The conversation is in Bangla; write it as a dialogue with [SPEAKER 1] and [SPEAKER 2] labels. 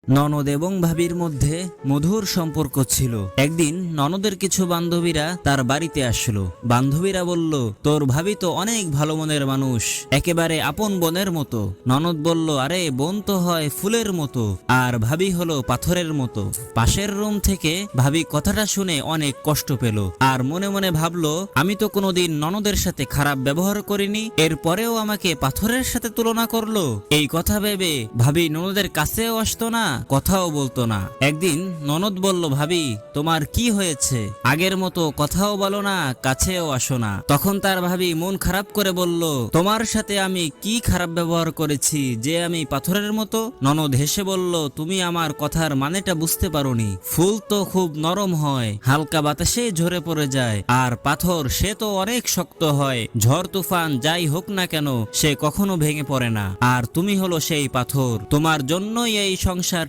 [SPEAKER 1] ননদ এবং ভাবির মধ্যে মধুর সম্পর্ক ছিল। একদিন ননদের কিছু বান্ধবীরা তার বাড়িতে আসলো। বান্ধবীরা বলল, তোর ভাবি তো অনেক ভালো মনের মানুষ, একেবারে আপন বোনের মতো। ননদ বলল, আরে বোন তো হয় ফুলের মতো, আর ভাবি হলো পাথরের মতো। পাশের রুম থেকে ভাবি কথাটা শুনে অনেক কষ্ট পেল, আর মনে মনে ভাবলো, আমি তো কোনোদিন ননদের সাথে খারাপ ব্যবহার করিনি, এরপরেও আমাকে পাথরের সাথে তুলনা করলো। এই কথা ভেবে ভাবি ননদের কাছেও আসতো না, কথাও বলতো না। একদিন ননদ বলল, ভাবি তোমার কি হয়েছে? আগের মতো কথাও বলো না, কাছেও আসো না। তখন তার ভাবি মন খারাপ করে বলল, তোমার সাথে আমি কি খারাপ ব্যবহার করেছি যে আমি পাথরের মতো? ননদ হেসে বলল, তুমি আমার কথার মানেটা বুঝতে পারোনি। ফুল তো খুব নরম হয়, হালকা বাতাসে ঝরে পড়ে যায়, আর পাথর সে তো অনেক শক্ত হয়, ঝড় তুফান যাই হোক না কেন সে কখনো ভেঙে পড়ে না। আর তুমি হলো সেই পাথর, তোমার জন্যই এই সংসার